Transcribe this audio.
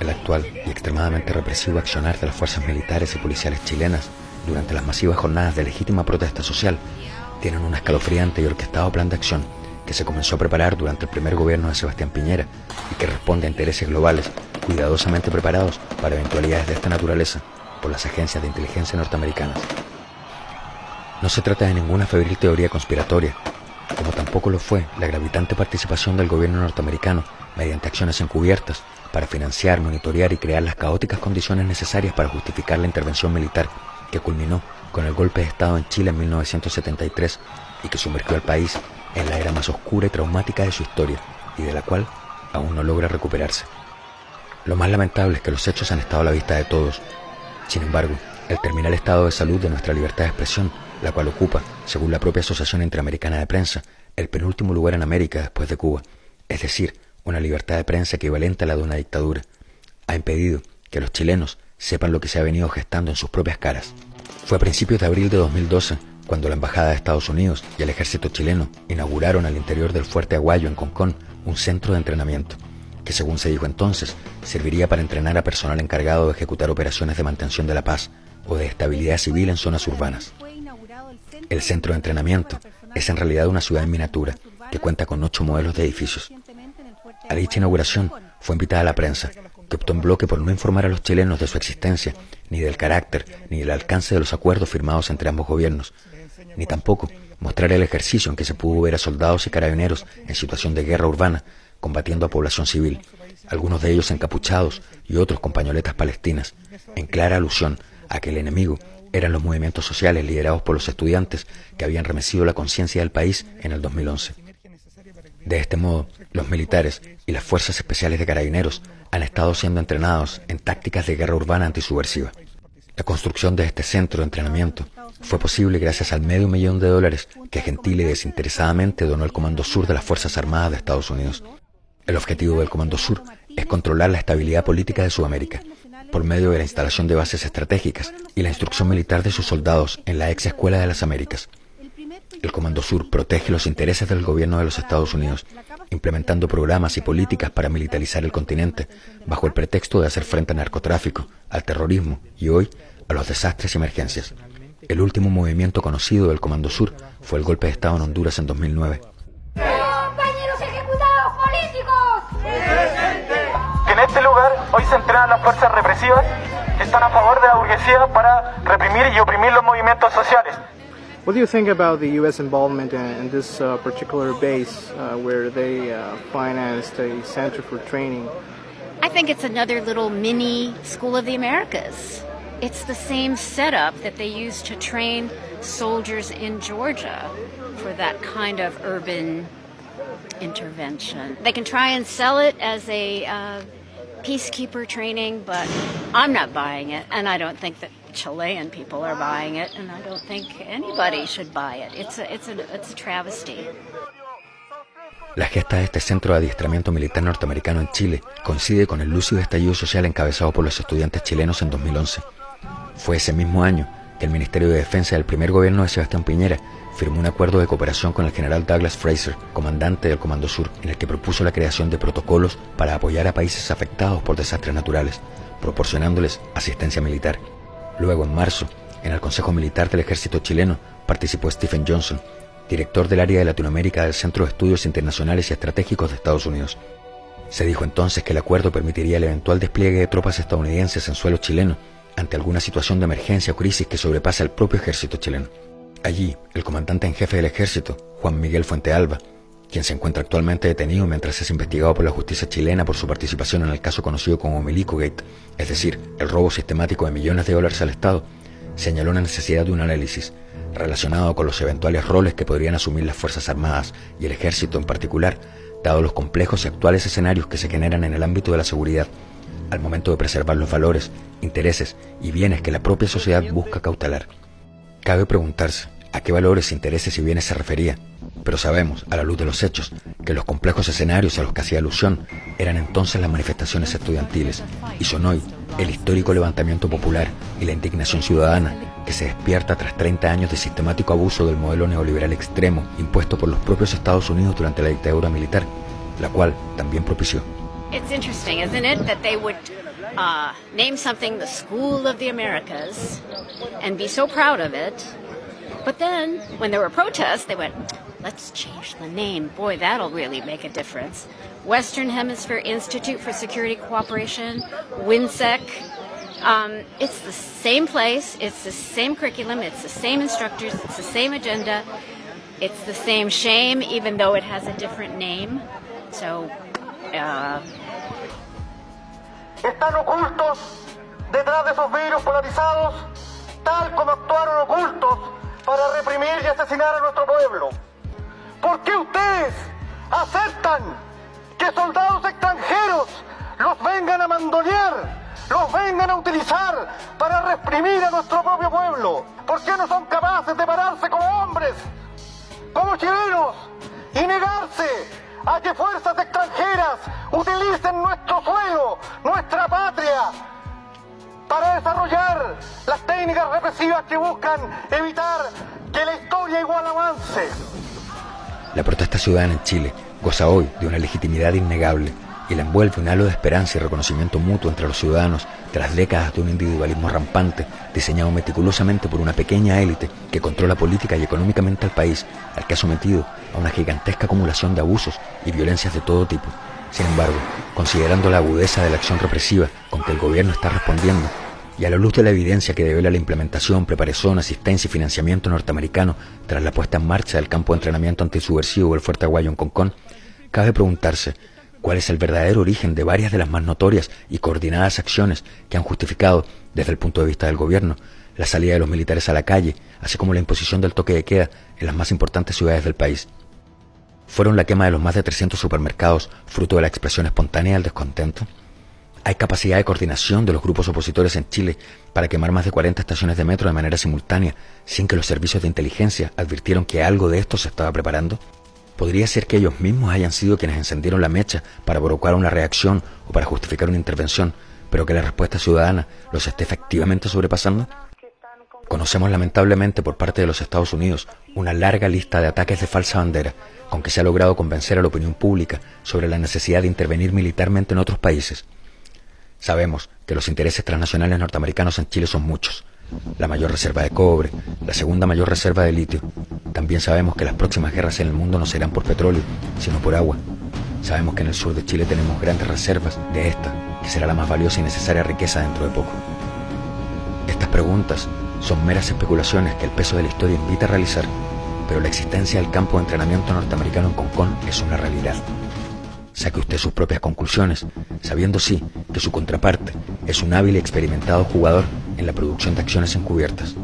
El actual y extremadamente represivo accionar de las fuerzas militares y policiales chilenas durante las masivas jornadas de legítima protesta social tienen un escalofriante y orquestado plan de acción que se comenzó a preparar durante el primer gobierno de Sebastián Piñera y que responde a intereses globales cuidadosamente preparados para eventualidades de esta naturaleza por las agencias de inteligencia norteamericanas. No se trata de ninguna febril teoría conspiratoria, como tampoco lo fue la gravitante participación del gobierno norteamericano mediante acciones encubiertas para financiar, monitorear y crear las caóticas condiciones necesarias para justificar la intervención militar que culminó con el golpe de Estado en Chile en 1973 y que sumergió al país en la era más oscura y traumática de su historia y de la cual aún no logra recuperarse. Lo más lamentable es que los hechos han estado a la vista de todos. Sin embargo, el terminal estado de salud de nuestra libertad de expresión, la cual ocupa, según la propia Asociación Interamericana de Prensa, el penúltimo lugar en América después de Cuba, es decir, una libertad de prensa equivalente a la de una dictadura, ha impedido que los chilenos sepan lo que se ha venido gestando en sus propias caras. Fue a principios de abril de 2012 cuando la Embajada de Estados Unidos y el ejército chileno inauguraron al interior del Fuerte Aguayo en Concón un centro de entrenamiento, que según se dijo entonces, serviría para entrenar a personal encargado de ejecutar operaciones de mantención de la paz o de estabilidad civil en zonas urbanas. El centro de entrenamiento es en realidad una ciudad en miniatura que cuenta con 8 modelos de edificios. A dicha inauguración fue invitada la prensa, que optó en bloque por no informar a los chilenos de su existencia, ni del carácter, ni del alcance de los acuerdos firmados entre ambos gobiernos, ni tampoco mostrar el ejercicio en que se pudo ver a soldados y carabineros en situación de guerra urbana combatiendo a población civil, algunos de ellos encapuchados y otros con pañoletas palestinas, en clara alusión a que el enemigo eran los movimientos sociales liderados por los estudiantes que habían remecido la conciencia del país en el 2011. De este modo, los militares y las fuerzas especiales de carabineros han estado siendo entrenados en tácticas de guerra urbana antisubversiva. La construcción de este centro de entrenamiento fue posible gracias al $500,000 que gentil y desinteresadamente donó el Comando Sur de las Fuerzas Armadas de Estados Unidos. El objetivo del Comando Sur es controlar la estabilidad política de Sudamérica, por medio de la instalación de bases estratégicas y la instrucción militar de sus soldados en la ex Escuela de las Américas. El Comando Sur protege los intereses del gobierno de los Estados Unidos, implementando programas y políticas para militarizar el continente, bajo el pretexto de hacer frente al narcotráfico, al terrorismo y hoy a los desastres y emergencias. El último movimiento conocido del Comando Sur fue el golpe de Estado en Honduras en 2009. ¡Compañeros ejecutados políticos! ¡Presente! Que en este lugar hoy se entrenan las fuerzas represivas que están a favor de la burguesía para reprimir y oprimir los movimientos sociales. What do you think about the U.S. involvement in this particular base where they financed a center for training? I think it's another little mini School of the Americas. It's the same setup that they used to train soldiers in Georgia for that kind of urban intervention. They can try and sell it as a peacekeeper training, but I'm not buying it, and I don't think that Chilean people are buying it, and I don't think anybody should buy it. It's a travesty. La gesta de este centro de adiestramiento militar norteamericano en Chile coincide con el lúcido estallido social encabezado por los estudiantes chilenos en 2011. Fue ese mismo año que el Ministerio de Defensa del primer gobierno de Sebastián Piñera firmó un acuerdo de cooperación con el general Douglas Fraser, comandante del Comando Sur, en el que propuso la creación de protocolos para apoyar a países afectados por desastres naturales, proporcionándoles asistencia militar. Luego, en marzo, en el Consejo Militar del Ejército chileno, participó Stephen Johnson, director del área de Latinoamérica del Centro de Estudios Internacionales y Estratégicos de Estados Unidos. Se dijo entonces que el acuerdo permitiría el eventual despliegue de tropas estadounidenses en suelo chileno ante alguna situación de emergencia o crisis que sobrepase al propio ejército chileno. Allí, el comandante en jefe del ejército, Juan Miguel Fuentealba, quien se encuentra actualmente detenido mientras es investigado por la justicia chilena por su participación en el caso conocido como Milico Gate, es decir, el robo sistemático de millones de dólares al Estado, señaló la necesidad de un análisis relacionado con los eventuales roles que podrían asumir las Fuerzas Armadas y el Ejército en particular, dado los complejos y actuales escenarios que se generan en el ámbito de la seguridad, al momento de preservar los valores, intereses y bienes que la propia sociedad busca cautelar. Cabe preguntarse a qué valores, intereses y bienes se refería, pero sabemos, a la luz de los hechos, que los complejos escenarios a los que hacía alusión eran entonces las manifestaciones estudiantiles y son hoy el histórico levantamiento popular y la indignación ciudadana que se despierta tras 30 años de sistemático abuso del modelo neoliberal extremo impuesto por los propios Estados Unidos durante la dictadura militar, la cual también propició. It's interesting, isn't it, that they would name something the School of the Americas and be so proud of it, but then when there were protests, they went, let's change the name. Boy, that'll really make a difference. Western Hemisphere Institute for Security Cooperation, WINSEC. It's the same place, it's the same curriculum, it's the same instructors, it's the same agenda, it's the same shame, even though it has a different name. So, Están ocultos detrás de esos vidrios polarizados, tal como actuaron ocultos para reprimir y asesinar a nuestro pueblo. ¿Por qué ustedes aceptan que soldados extranjeros los vengan a mandonear, los vengan a utilizar para reprimir a nuestro propio pueblo? ¿Por qué no son capaces de pararse como hombres, como chilenos, y negarse a que fuerzas extranjeras utilicen nuestro suelo, nuestra patria, para desarrollar las técnicas represivas que buscan evitar que la historia igual avance? La protesta ciudadana en Chile goza hoy de una legitimidad innegable y la envuelve un halo de esperanza y reconocimiento mutuo entre los ciudadanos tras décadas de un individualismo rampante diseñado meticulosamente por una pequeña élite que controla política y económicamente al país, al que ha sometido a una gigantesca acumulación de abusos y violencias de todo tipo. Sin embargo, considerando la agudeza de la acción represiva con que el gobierno está respondiendo y a la luz de la evidencia que devela la implementación, preparación, asistencia y financiamiento norteamericano tras la puesta en marcha del campo de entrenamiento antisubversivo del Fuerte Aguayo en Concón, cabe preguntarse cuál es el verdadero origen de varias de las más notorias y coordinadas acciones que han justificado, desde el punto de vista del gobierno, la salida de los militares a la calle, así como la imposición del toque de queda en las más importantes ciudades del país. ¿Fueron la quema de los más de 300 supermercados fruto de la expresión espontánea del descontento? ¿Hay capacidad de coordinación de los grupos opositores en Chile para quemar más de 40 estaciones de metro de manera simultánea sin que los servicios de inteligencia advirtieron que algo de esto se estaba preparando? ¿Podría ser que ellos mismos hayan sido quienes encendieron la mecha para provocar una reacción o para justificar una intervención, pero que la respuesta ciudadana los esté efectivamente sobrepasando? Conocemos lamentablemente por parte de los Estados Unidos una larga lista de ataques de falsa bandera con que se ha logrado convencer a la opinión pública sobre la necesidad de intervenir militarmente en otros países. Sabemos que los intereses transnacionales norteamericanos en Chile son muchos. La mayor reserva de cobre, la segunda mayor reserva de litio. También sabemos que las próximas guerras en el mundo no serán por petróleo, sino por agua. Sabemos que en el sur de Chile tenemos grandes reservas de esta, que será la más valiosa y necesaria riqueza dentro de poco. Estas preguntas son meras especulaciones que el peso de la historia invita a realizar, pero la existencia del campo de entrenamiento norteamericano en Concón es una realidad. Saque usted sus propias conclusiones, sabiendo sí que su contraparte es un hábil y experimentado jugador en la producción de acciones encubiertas.